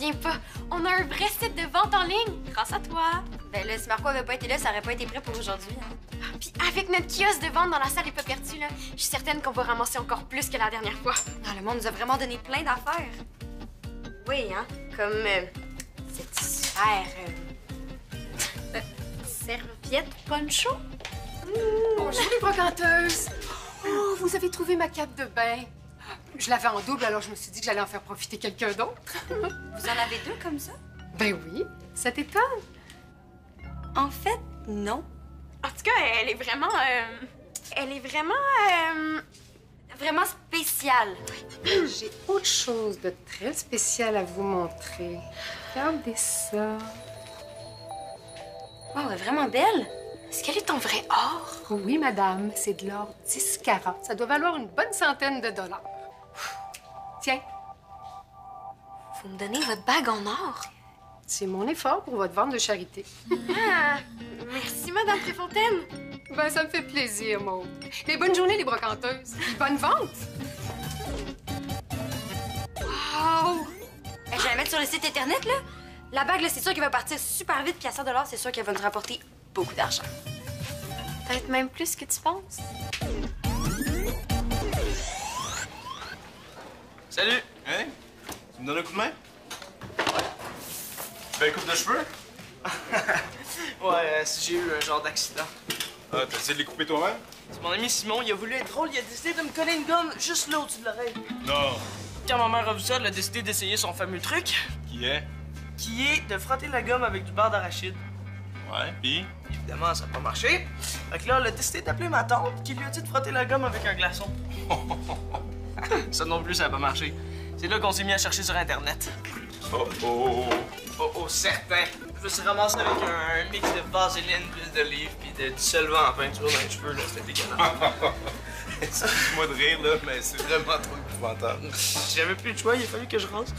reviens pas. On a un vrai site de vente en ligne, grâce à toi. Ben là, si Marco avait pas été là, ça aurait pas été prêt pour aujourd'hui. Hein. Puis avec notre kiosque de vente dans la salle des pas perdus, là, je suis certaine qu'on va ramasser encore plus que la dernière fois. Non, le monde nous a vraiment donné plein d'affaires. Oui, hein? Comme cette sphère... serviette poncho? Bonjour les brocanteuses! Oh, vous avez trouvé ma cape de bain. Je l'avais en double, alors je me suis dit que j'allais en faire profiter quelqu'un d'autre. Vous en avez deux comme ça? Ben oui, ça t'étonne? En fait, non. En tout cas, elle est vraiment... Vraiment spéciale. J'ai autre chose de très spécial à vous montrer. Regardez ça. Wow, elle est vraiment belle. Est-ce qu'elle est en vrai or? Oui, madame, c'est de l'or 10 carats. Ça doit valoir une bonne centaine de dollars. Tiens, Vous me donnez votre bague en or? c'est mon effort pour votre vente de charité. Ah, merci, Madame Préfontaine. Ben, ça me fait plaisir, Maud. Et bonne journée, les brocanteuses. Et bonne vente! Wow! Je vais la mettre sur le site Internet, là. La bague, là, c'est sûr qu'elle va partir super vite, puis à 100 $, c'est sûr qu'elle va nous rapporter beaucoup d'argent. Peut-être même plus que tu penses. Salut! Hein? Tu me donnes un coup de main? Tu fais une coupe de cheveux? Ouais, si j'ai eu un genre d'accident. Ah, t'as essayé de les couper toi-même? C'est mon ami Simon, il a voulu être drôle, il a décidé de me coller une gomme juste là au-dessus de l'oreille. Non. Quand ma mère a vu ça, elle a décidé d'essayer son fameux truc, Qui est? qui est de frotter la gomme avec du beurre d'arachide. Ouais, pis? Évidemment, ça n'a pas marché. Fait que là, elle a décidé d'appeler ma tante, qui lui a dit de frotter la gomme avec un glaçon. Ça non plus, ça n'a pas marché. C'est là qu'on s'est mis à chercher sur Internet. Oh, oh, oh. Oh, certain. Je me suis ramassé avec un mix de vaseline, d'huile d'olive, puis du solvant en peinture dans les cheveux, là. C'était dégueulasse. Excuse-moi de rire, là, mais c'est vraiment trop épouvantable. J'avais plus de choix, il a fallu que je rase.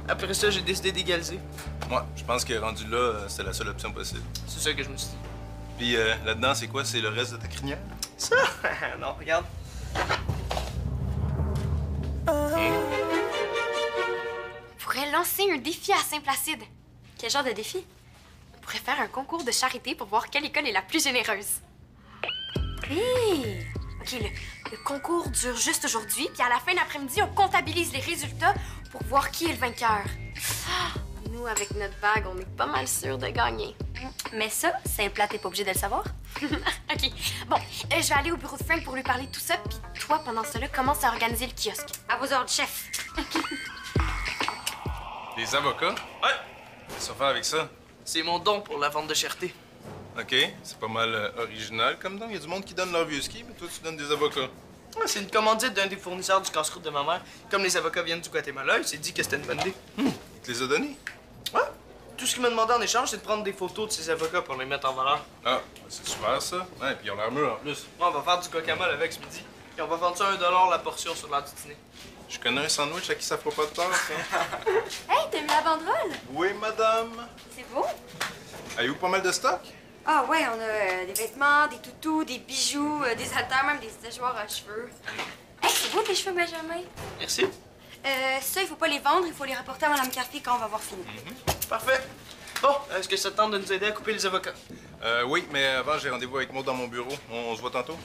Après ça, j'ai décidé d'égaliser. Moi, je pense que rendu là, c'était la seule option possible. C'est ça que je me suis dit. Puis là-dedans, c'est quoi? C'est le reste de ta crinière? Ça? Non, regarde. On pourrait lancer un défi à Saint-Placide. Quel genre de défi? On pourrait faire un concours de charité pour voir quelle école est la plus généreuse. Hé! OK, le concours dure juste aujourd'hui, puis à la fin d'après-midi, on comptabilise les résultats pour voir qui est le vainqueur. Ah, nous, avec notre bague, on est pas mal sûrs de gagner. Mais ça, Saint-Plat, t'es pas obligé de le savoir. OK. Bon, je vais aller au bureau de Frank pour lui parler de tout ça, puis toi, pendant cela, commence à organiser le kiosque. À vos ordres, chef. Des avocats? Ouais. Qu'est-ce qu'on fait avec ça? C'est mon don pour la vente de charité. OK, c'est pas mal original comme don. Il y a du monde qui donne leur vieux ski, mais toi, tu donnes des avocats. Ouais, c'est une commandite d'un des fournisseurs du casse-croûte de ma mère. Comme les avocats viennent du Guatemala, il s'est dit que c'était une bonne idée. Il te les a donnés? Ouais. Tout ce qu'il m'a demandé en échange, c'est de prendre des photos de ses avocats pour les mettre en valeur. Ah, c'est super, ça. Ouais, puis ils ont l'air mûrs, en plus. Ouais, on va faire du guacamole avec ce midi. Puis on va vendre ça à $1 la portion sur l'heure du dîner. Je connais un sandwich à qui ça fera pas de peur, ça. Hey, t'as mis la banderole? Oui, madame. C'est beau. Avez-vous pas mal de stock? Ah ouais, on a des vêtements, des toutous, des bijoux, des haltères, même des séchoirs à cheveux. Hey, c'est beau tes cheveux, Benjamin. Merci. Ça, il faut pas les vendre, il faut les rapporter à Madame Carfi quand on va avoir fini. Parfait. Bon, est-ce que ça te tente de nous aider à couper les avocats? Oui, mais avant, j'ai rendez-vous avec Maud dans mon bureau. On se voit tantôt.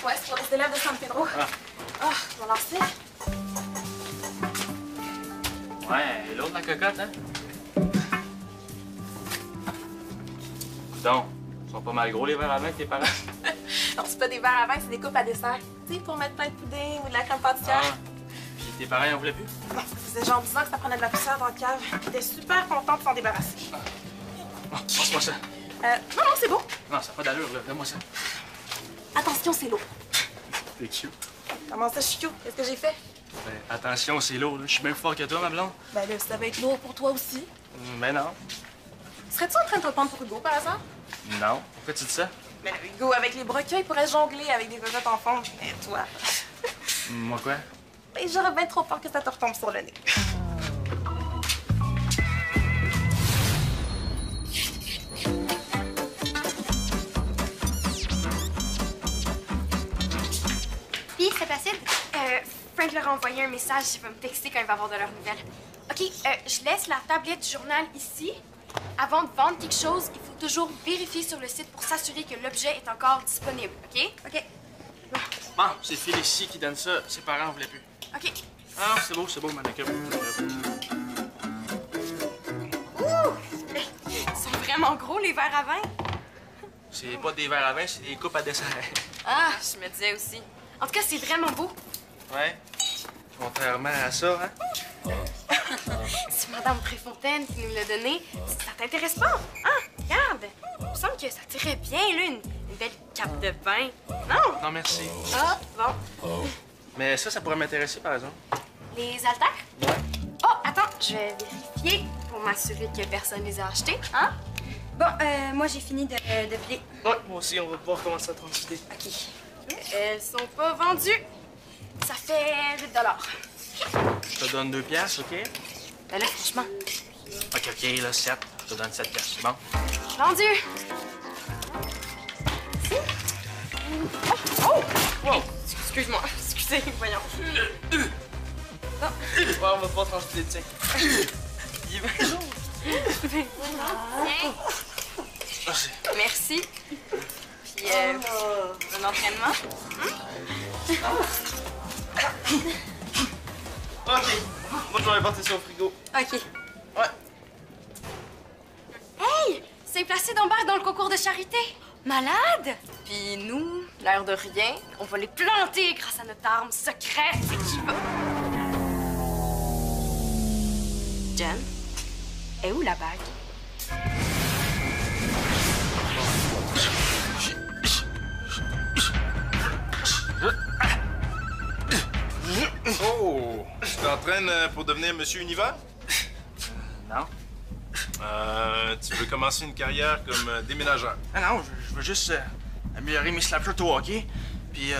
Ouais, c'est pour les élèves de San Pedro. Ah, je vais lancer. Ouais, l'autre, la cocotte, hein? Donc, ils sont pas mal gros, les verres à vin, tes parents? Non, c'est pas des verres à vin, c'est des coupes à dessert. Tu sais, pour mettre plein de pudding ou de la crème pâtissière. Ah. Puis tes parents, ils en voulaient plus? Non, ça faisait genre 10 ans que ça prenait de la poussière dans le cave. Ils étaient super contents de s'en débarrasser. Bon, passe-moi ça. Non, c'est beau. Non, ça n'a pas d'allure, là. Donne-moi ça. Attention, c'est lourd. T'es cute. Comment ça, je suis cute? Qu'est-ce que j'ai fait? Ben, attention, c'est lourd, là. Je suis même plus fort que toi, ma blonde. Ben là, ça va être lourd pour toi aussi. Ben non. Serais-tu en train de te prendre pour Hugo, par hasard? Non. Pourquoi tu dis ça? Ben Hugo, avec les brocailles, il pourrait jongler avec des cocottes en fond. Mais toi, Moi quoi? ben j'aurais bien trop peur que ça te retombe sur le nez. Puis, Saint-Placide, Frank leur a envoyé un message. Il va me texter quand il va avoir de leurs nouvelles. OK, je laisse la tablette du journal ici. Avant de vendre quelque chose, il faut toujours vérifier sur le site pour s'assurer que l'objet est encore disponible, OK? OK. Bon, c'est Félicie qui donne ça. Ses parents en voulaient plus. OK. Ah, c'est beau, Mannequin. Ouh! Ils sont vraiment gros, les verres à vin. C'est pas des verres à vin, c'est des coupes à dessert. Ah, je me disais aussi. En tout cas, c'est vraiment beau. Ouais. Contrairement à ça, hein? C'est Madame Préfontaine qui nous l'a donné. Ça t'intéresse pas? Hein? Regarde! Il me semble que ça tirait bien, là, une belle cape de bain. Non? Non, merci. Ah, bon. Mais ça pourrait m'intéresser, par exemple. Les haltères? Ouais. Oh, attends, je vais vérifier pour m'assurer que personne les a achetés. Hein? Bon, moi, j'ai fini de plier. Ouais, moi aussi, on va pouvoir commencer à transiter. OK. Elles sont pas vendues. Ça fait 8 $. Je te donne 2 piastres, OK? Ben là, franchement, OK, là, 7. Je te donne 7 piastres, c'est bon? vendu! Oh! Wow! Hey, excuse-moi, excusez, voyons. Ouais, on va pas transiter, tiens. Il est bien lourd. Tiens, Merci. merci. Puis, bon entraînement. OK. Moi, je vais porter ça au frigo. OK. Ouais. Hey! Saint-Placide embarque dans le concours de charité. Malade! Puis nous, l'air de rien, on va les planter grâce à notre arme secrète qui va... Jen, est où la bague? Oh! Tu t'entraînes pour devenir Monsieur Univers? Non. Tu veux commencer une carrière comme déménageur? Ah non, je veux juste améliorer mes slapshots au hockey. Puis,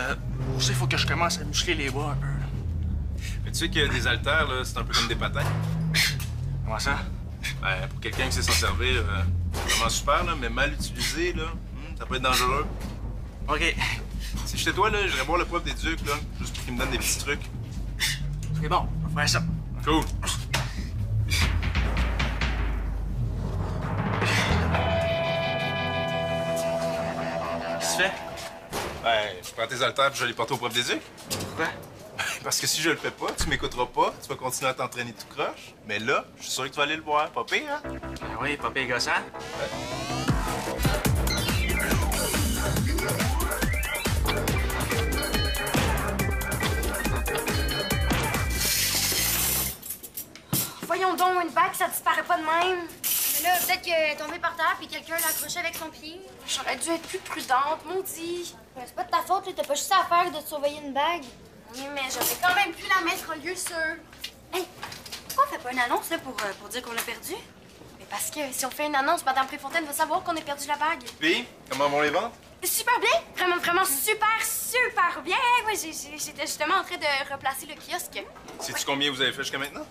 pour ça, il faut que je commence à muscler les bras un peu. Là. Mais tu sais que des haltères, là, c'est un peu comme des patins. Comment ça? Ben, pour quelqu'un qui sait s'en servir, c'est vraiment super, là, mais mal utilisé, là, ça peut être dangereux. OK. Si j'étais toi, là, j'irais voir le prof des Ducs, là, juste pour qu'il me donne des petits trucs. C'est bon, on va faire ça. Cool. Qu'est-ce que tu fais? Ben, je prends tes haltères puis je vais les porter au prof des Ducs. Pourquoi? Parce que si je le fais pas, tu m'écouteras pas, tu vas continuer à t'entraîner tout croche. Mais là, je suis sûr que tu vas aller le voir, pas pire, hein? Ben oui, pas pire gossant. Voyons donc, une bague, ça disparaît pas de même. Mais là, peut-être qu'elle est tombée par terre puis quelqu'un l'a accrochée avec son pied. J'aurais dû être plus prudente, maudit. C'est pas de ta faute, là. T'as pas juste à faire de te surveiller une bague. Oui, mais j'aurais quand même pu la mettre en lieu sûr. Hey, pourquoi on fait pas une annonce, là, pour dire qu'on l'a perdu? Mais parce que si on fait une annonce, Madame Préfontaine va savoir qu'on a perdu la bague. Puis, comment vont les ventes? Super bien! Vraiment, vraiment super bien! Oui, j'étais justement en train de replacer le kiosque. Sais-tu combien vous avez fait jusqu'à maintenant?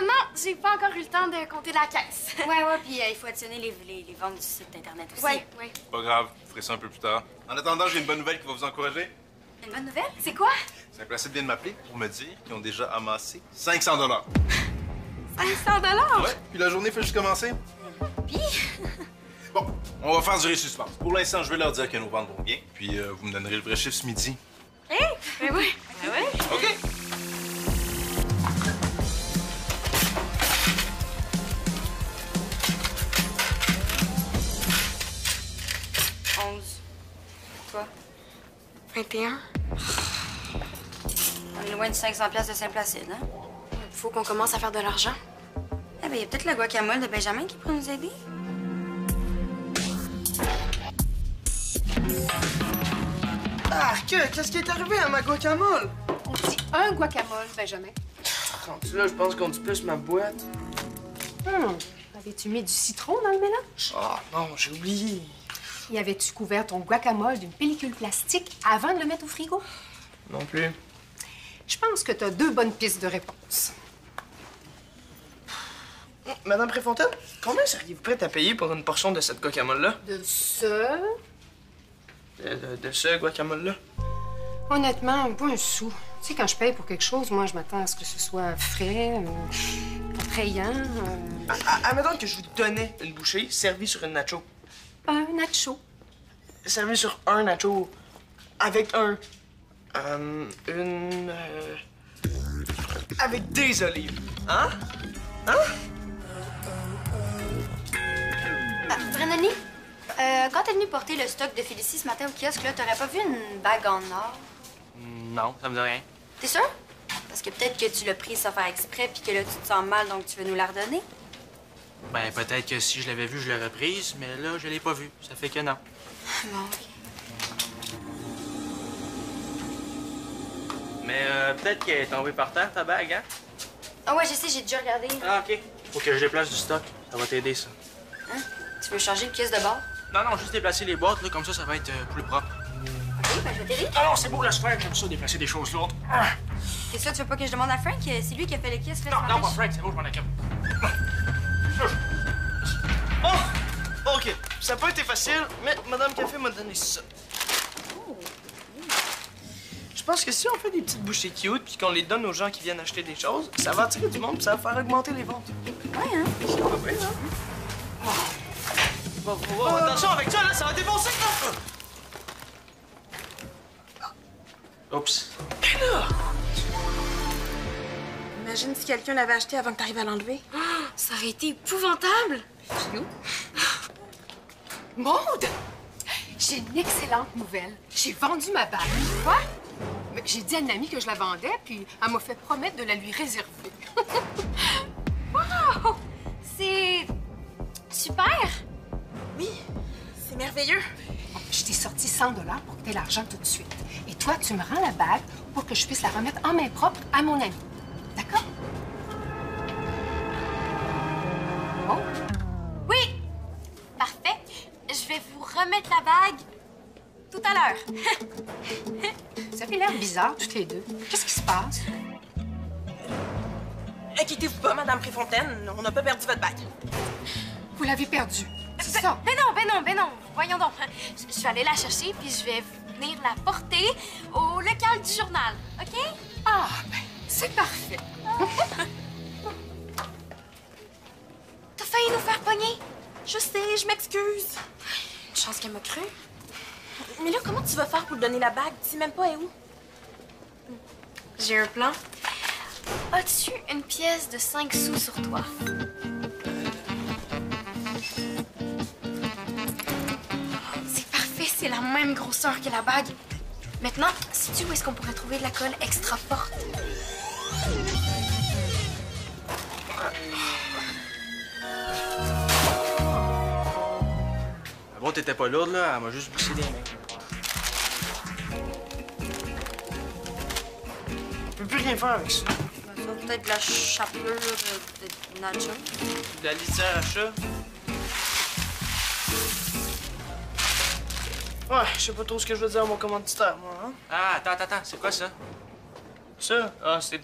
Non, j'ai pas encore eu le temps de compter la caisse. Ouais, puis il faut additionner les ventes du site Internet aussi. Ouais. Pas grave, vous ferez ça un peu plus tard. En attendant, j'ai une bonne nouvelle qui va vous encourager. Une bonne nouvelle? C'est quoi? Saint-Placide vient de m'appeler pour me dire qu'ils ont déjà amassé 500 $. 500 $? Ouais, puis la journée fait juste commencer. Puis? Bon, on va faire durer le suspense. Pour l'instant, je vais leur dire que nos ventes vont bien, puis vous me donnerez le vrai chiffre ce midi. Hey! Ben oui. OK. 11. Quoi? 21. On est loin de 500 $ de Saint-Placide, hein? Il faut qu'on commence à faire de l'argent. Eh bien, il y a peut-être le guacamole de Benjamin qui pourrait nous aider. Ah, qu'est-ce qui est arrivé à ma guacamole? On dit un guacamole, Benjamin. Rendu là, je pense qu'on dit plus ma boîte. Avais-tu mis du citron dans le mélange? Ah, non, j'ai oublié. Y avais-tu couvert ton guacamole d'une pellicule plastique avant de le mettre au frigo? Non plus. Je pense que t'as 2 bonnes pistes de réponse. Madame Préfontaine, combien seriez-vous prête à payer pour une portion de cette guacamole-là? De ce... De ce guacamole-là? Honnêtement, pas un sou. Tu sais, quand je paye pour quelque chose, moi, je m'attends à ce que ce soit frais, attrayant. Admettons que je vous donnais une bouchée servie sur une nacho. Un nacho. Servie sur un nacho avec avec des olives. Hein? Brennani, quand t'es venu porter le stock de Félicie ce matin au kiosque, là, t'aurais pas vu une bague en or? Non, ça me dit rien. T'es sûr? Parce que peut-être que tu l'as prise sans faire exprès puis que là, tu te sens mal, donc tu veux nous la redonner? Ben, peut-être que si je l'avais vue, je l'aurais prise, mais là, je l'ai pas vue. Ça fait que non. Bon, OK. Mais peut-être qu'elle est tombée par terre, ta bague, hein? Ah ouais, je sais, j'ai déjà regardé. Ah, OK. Faut que je déplace du stock. Ça va t'aider, ça. Hein? Tu veux changer de pièce de bord? Non, juste déplacer les boîtes, là, comme ça va être plus propre. OK, ben je vais t'aider. Ah non, c'est beau, laisse faire, j'aime ça, déplacer des choses lourdes. Ah. C'est ça, tu veux pas que je demande à Frank? C'est lui qui a fait le kiosque, là, Non, ce matin. pas Frank, c'est bon, je m'en occupe. Oh! OK. Ça n'a pas été facile, mais Madame Café m'a donné ça. Je pense que si on fait des petites bouchées cute puis qu'on les donne aux gens qui viennent acheter des choses, ça va attirer du monde puis ça va faire augmenter les ventes. Ouais, hein? C'est pas pire, hein? Oh, attention avec ça, là, ça va défoncer, là! Oups. Imagine si quelqu'un l'avait acheté avant que t'arrives à l'enlever. Ça aurait été épouvantable! Maude! J'ai une excellente nouvelle. J'ai vendu ma bague. Quoi? Ben, j'ai dit à une amie que je la vendais, puis elle m'a fait promettre de la lui réserver. Wow! C'est super! Oui, c'est merveilleux. Je t'ai sorti 100 $ pour que tu aies l'argent tout de suite. Et toi, tu me rends la bague pour que je puisse la remettre en main propre à mon ami. D'accord? Oh? Oui! Parfait. Je vais vous remettre la bague tout à l'heure. Vous avez l'air bizarre, toutes les deux. Qu'est-ce qui se passe? Inquiétez-vous pas, Madame Préfontaine, on n'a pas perdu votre bague. Vous l'avez perdue. C'est ça. Ben non. Voyons donc. Je vais aller la chercher, puis je vais venir la porter au local du journal, OK? Ah, ben, c'est parfait. T'as failli nous faire pogner. Je sais, je m'excuse. Une chance qu'elle m'a cru. Mais là, comment tu vas faire pour lui donner la bague? Tu sais même pas elle est où? J'ai un plan. As-tu une pièce de 5 sous sur toi? C'est parfait, c'est la même grosseur que la bague. Maintenant, sais-tu où est-ce qu'on pourrait trouver de la colle extra forte? Bon, t'étais pas lourde, là. Elle m'a juste poussé des mains. On peut plus rien faire avec ça. Ça, peut-être de la chapelure de nacho. De la litière à chat. Ouais, je sais pas trop ce que je veux dire à mon commanditaire, moi, hein? Ah, attends, c'est quoi ça? Ça? Ah, c'est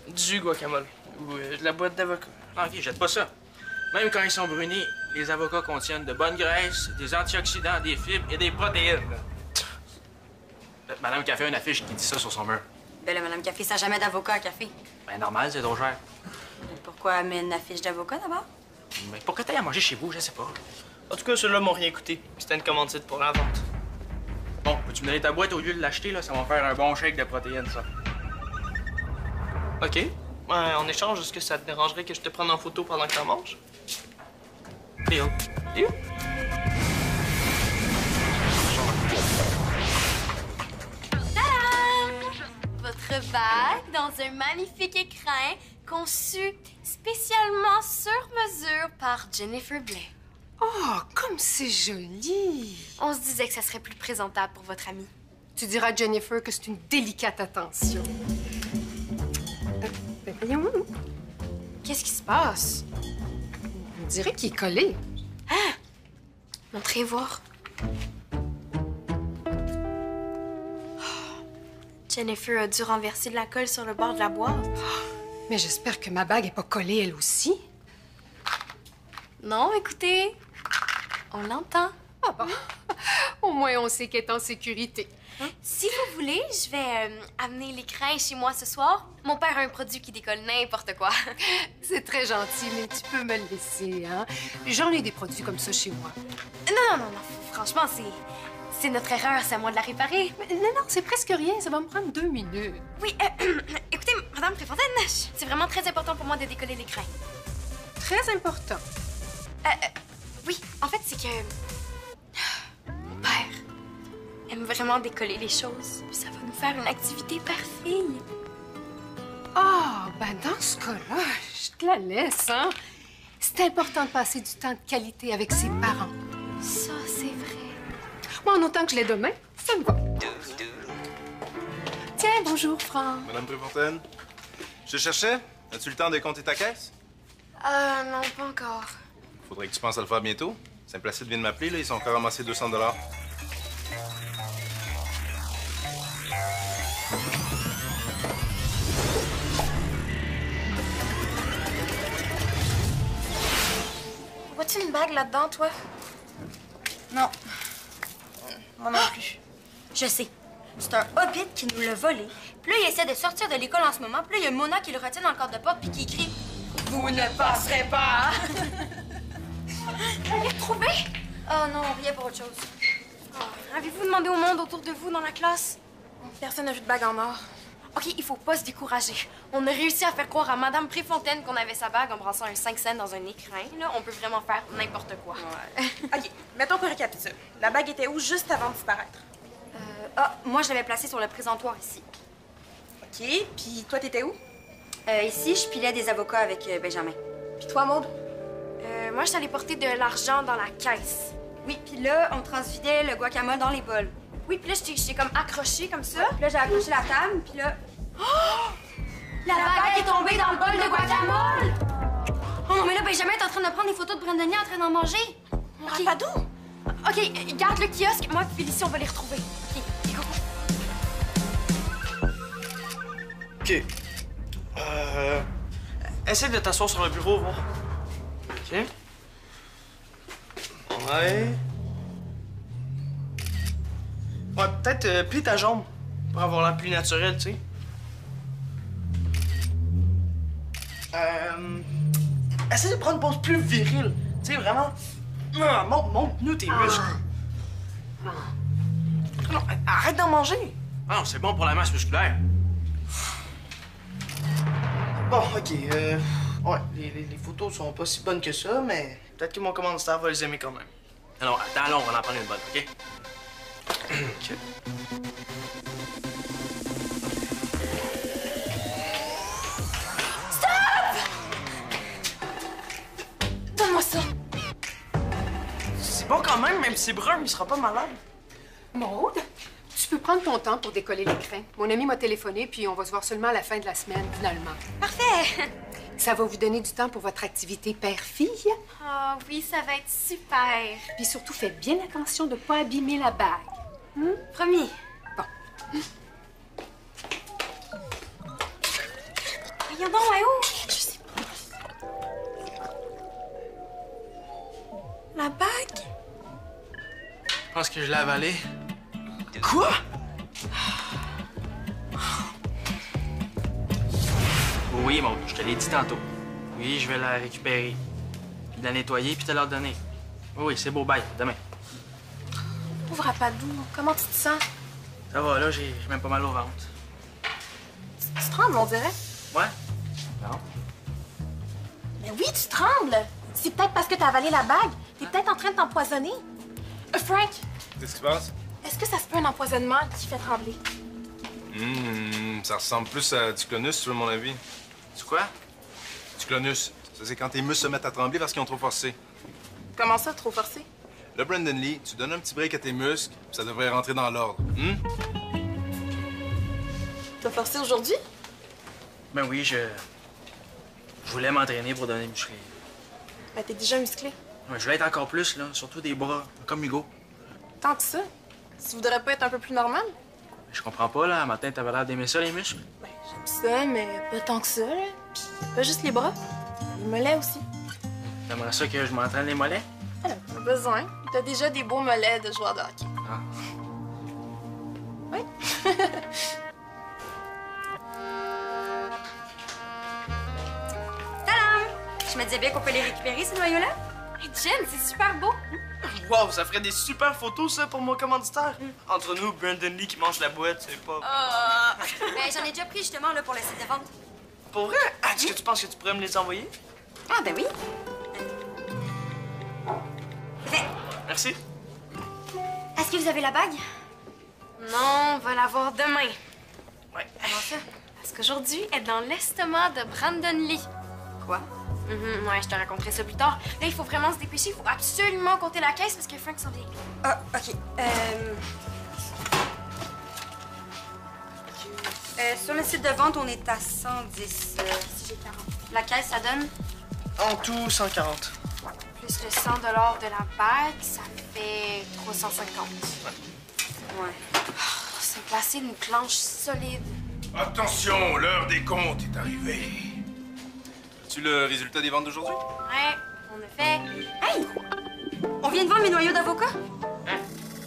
du guacamole. Ou de la boîte d'avocat. Ah, OK, jette pas ça. Même quand ils sont brunis, les avocats contiennent de bonnes graisses, des antioxydants, des fibres et des protéines. Madame Café a une affiche qui dit ça sur son mur. Ben là, Madame Café, ça n'a jamais d'avocat à café. Ben normal, c'est trop cher. Pourquoi elle met une affiche d'avocat d'abord? Mais pourquoi t'ailles à manger chez vous, je sais pas. En tout cas, ceux-là m'ont rien coûté. C'était une commandite pour la vente. Bon, peux-tu me donner ta boîte au lieu de l'acheter, là? Ça va faire un bon shake de protéines, ça. OK. En échange, est-ce que ça te dérangerait que je te prenne en photo pendant que t'en manges? Deal. Deal? Tadam! Votre bague dans un magnifique écrin conçu spécialement sur mesure par Jennifer Blais. Oh, comme c'est joli. On se disait que ça serait plus présentable pour votre amie. Tu diras à Jennifer que c'est une délicate attention. Ben voyons. Qu'est-ce qui se passe? On dirait qu'il est collé. Montrez voir. Jennifer a dû renverser de la colle sur le bord de la boîte. Mais j'espère que ma bague est pas collée, elle aussi. Non, écoutez, on l'entend. Ah bon? Au moins, on sait qu'elle est en sécurité. Si vous voulez, je vais amener l'écran chez moi ce soir. Mon père a un produit qui décolle n'importe quoi. C'est très gentil, mais tu peux me le laisser, hein? J'en ai des produits comme ça chez moi. Non. Franchement, c'est notre erreur. C'est à moi de la réparer. Mais non, c'est presque rien. Ça va me prendre 2 minutes. Oui, écoutez, Madame Préfontaine, c'est vraiment très important pour moi de décoller l'écran. Très important. Oui, en fait, c'est que... Mon père aime vraiment décoller les choses. Puis ça va nous faire une activité père-fille. Ah, ben dans ce cas-là, je te la laisse, hein? C'est important de passer du temps de qualité avec ses parents. Ça, c'est vrai. Moi, en autant que je l'ai demain, ça me va. Tiens, bonjour, Franck. Madame Préfontaine, je te cherchais. As-tu le temps de compter ta caisse? Non, pas encore. Faudrait que tu penses à le faire bientôt. Saint-Placide vient de m'appeler, là. Ils sont encore ramassés 200 $. Vois-tu une bague là-dedans, toi? Non, Moi non plus. je sais. C'est un hobbit qui nous l'a volé. Puis là, il essaie de sortir de l'école en ce moment. Puis là, il y a Mona qui le retient dans le cadre de porte puis qui crie « Vous ne passerez pas! » Vous l'avez retrouvé? Oh non, rien pour autre chose. Avez-vous demandé au monde autour de vous dans la classe? Personne n'a vu de bague en or. OK, il faut pas se décourager. On a réussi à faire croire à Madame Préfontaine qu'on avait sa bague en brassant un 5 cents dans un écrin. Là, on peut vraiment faire n'importe quoi. OK, mettons qu'on récapitule. La bague était où juste avant de disparaître? Moi, je l'avais placée sur le présentoir ici. OK, puis toi, t'étais où? Ici, je pilais des avocats avec Benjamin. Puis toi, Maude? Moi, je suis allée porter de l'argent dans la caisse. Oui, puis là, on transvidait le guacamole dans les bols. Oui, puis là, j'étais comme accrochée comme ça. Puis là, j'ai accroché la table, puis là... La bague est tombée dans le bol de guacamole! Oh non, mais là, Benjamin est en train de prendre des photos de Brandonia en train d'en manger. Mon rapadou? OK, garde le kiosque. Moi et Félicie, on va les retrouver. OK, go. OK. Essaye de t'asseoir sur le bureau, voir. OK. Ouais. Ouais, peut-être plie ta jambe pour avoir l'air plus naturel, tu sais. Essaye de prendre une pose plus virile. Tu sais, vraiment. Montre-nous tes muscles. Non, arrête d'en manger. Ah non, c'est bon pour la masse musculaire. Bon, OK. Ouais, les photos sont pas si bonnes que ça, mais peut-être que mon commanditaire va les aimer quand même. Alors, attends, on va en prendre une bonne, OK? OK. Donne-moi ça. C'est bon quand même si c'est brun, il sera pas malade. Maude, tu peux prendre ton temps pour décoller l'écran. Mon ami m'a téléphoné, puis on va se voir seulement à la fin de la semaine, finalement. Parfait! Ça va vous donner du temps pour votre activité père-fille. Ah oui, ça va être super. Puis surtout, faites bien attention de ne pas abîmer la bague. Promis. Bon. Voyons donc, elle est où? Je sais pas. La bague? Je pense que je l'ai avalée. Quoi? Oui, mon, je te l'ai dit tantôt. Oui, je vais la récupérer. Puis la nettoyer, puis te la redonner. Oui, c'est beau, bye. Demain. Pauvre rapadou, comment tu te sens? Ça va, là, j'ai même pas mal au ventre. Tu trembles, on dirait. Ouais? Non? Mais oui, tu trembles! C'est peut-être parce que t'as avalé la bague. T'es peut-être en train de t'empoisonner. Frank, Qu'est-ce qui se passe? est-ce que ça se peut un empoisonnement qui fait trembler? Ça ressemble plus à du clonus, tu veux mon avis. C'est quoi? Du clonus, ça c'est quand tes muscles se mettent à trembler parce qu'ils ont trop forcé. Comment ça, trop forcé? Là, Brandon Lee, tu donnes un petit break à tes muscles, puis ça devrait rentrer dans l'ordre. T'as forcé aujourd'hui? Ben oui, je voulais m'entraîner pour donner musclé. Ben, t'es déjà musclé. Ouais, je voulais être encore plus, là, surtout des bras, comme Hugo. Tant que ça. Tu voudrais pas être un peu plus normal? Je comprends pas, là, matin, t'avais l'air d'aimer ça, les muscles. Ben, j'aime ça, mais pas tant que ça, là. Puis pas juste les bras. Les mollets aussi. T'aimerais ça que je m'entraîne les mollets? Alors, pas besoin. T'as déjà des beaux mollets de joueur de hockey. Ah. Oui. Tadam! Je me disais bien qu'on peut les récupérer, ces noyaux-là. Hey, Jen, c'est super beau. Wow, ça ferait des super photos, ça, pour mon commanditaire. Entre nous, Brandon Lee qui mange la boîte, c'est pas... Ben, j'en ai déjà pris justement là, pour le site de vente. Pour vrai? Ah, est-ce que tu penses que tu pourrais me les envoyer? Ah, ben oui. Fait. Merci. Est-ce que vous avez la bague? Non, on va la voir demain. Ouais. Comment ça? Parce qu'aujourd'hui, elle est dans l'estomac de Brandon Lee. Quoi? Ouais, je te raconterai ça plus tard. Là, il faut vraiment se dépêcher. Il faut absolument compter la caisse parce que Frank s'en vient. Ah, OK. Sur le site de vente, on est à 110. Si j'ai 40. La caisse, ça donne? En tout, 140. Plus le 100 de la bague, ça fait 350. Ouais. C'est placé une planche solide. Attention, l'heure des comptes est arrivée. As-tu le résultat des ventes d'aujourd'hui? Ouais, on a fait... Hey! On vient de vendre mes noyaux d'avocat? Hein?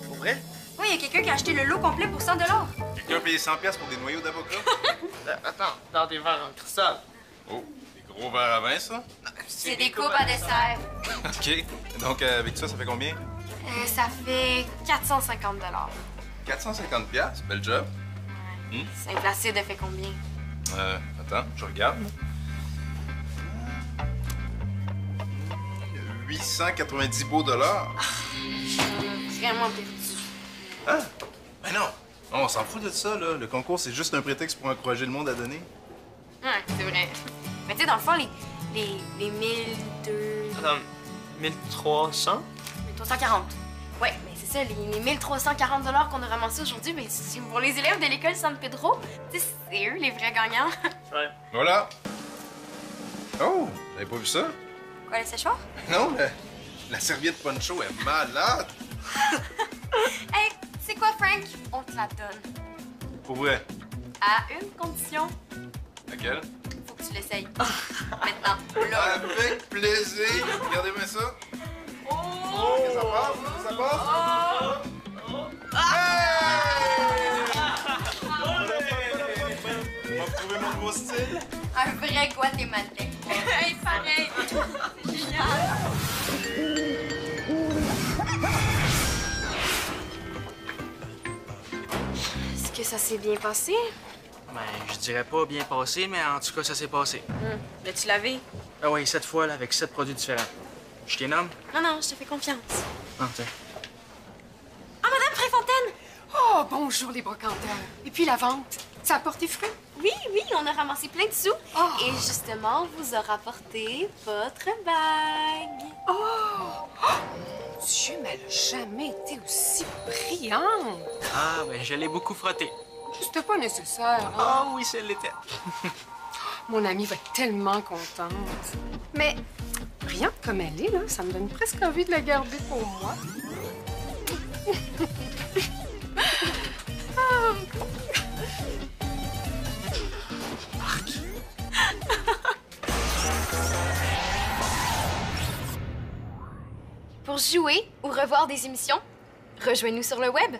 Pour vrai? Oui, il y a quelqu'un qui a acheté le lot complet pour 100 $. Quelqu'un a payé 100$ pour des noyaux d'avocat? Attends, dans des verres en cristal. Oh, des gros verres à vin, ça? C'est des coupes à dessert. OK. Donc, avec ça fait combien? Ça fait 450 $. 450$. Bel job. Saint-Placide a fait combien? Attends, je regarde. 890 beaux dollars. Vraiment perdu. Hein? Ben non. Non, on s'en fout de ça, là. Le concours, c'est juste un prétexte pour encourager le monde à donner. Ouais, c'est vrai. Mais tu sais, dans le fond, les 1200... Attends, 1300? 1340. Ouais, mais c'est ça, les 1340 $ qu'on a ramassés aujourd'hui, mais c'est pour les élèves de l'école San Pedro. Tu sais, c'est eux les vrais gagnants. Ouais. Voilà. Oh, t'avais pas vu ça? Quoi, le séchoir? Non, la serviette poncho est malade. Hey, c'est quoi, Frank? On te la donne. Pour vrai. À une condition. Laquelle? Faut que tu l'essayes. Maintenant. Là. Avec plaisir. Regardez-moi ça. Oh! Que ça passe? Que ça passe? On va retrouver mon nouveau style. Un vrai guatémaltais. Hey, pareil. C'est génial. Est-ce que ça s'est bien passé? Ben, je dirais pas bien passé, mais en tout cas, ça s'est passé. L'as-tu lavé? Ah oui, 7 fois, là, avec 7 produits différents. Je t'ai nomme? Non, non, je te fais confiance. Ah, tiens. Ah, Madame Préfontaine! Oh, bonjour les brocanteurs. Et puis la vente, ça a porté fruit? Oui, oui, on a ramassé plein de sous. Oh. Et justement, on vous a rapporté votre bague. Dieu, mais elle a jamais été aussi brillante. Ah, ben, je l'ai beaucoup frotté. C'était pas nécessaire. Hein? Ah oui, ça l'était. Mon amie va être tellement contente. Mais brillante comme elle est, là, ça me donne presque envie de la garder pour moi. Pour jouer ou revoir des émissions, rejoignez-nous sur le web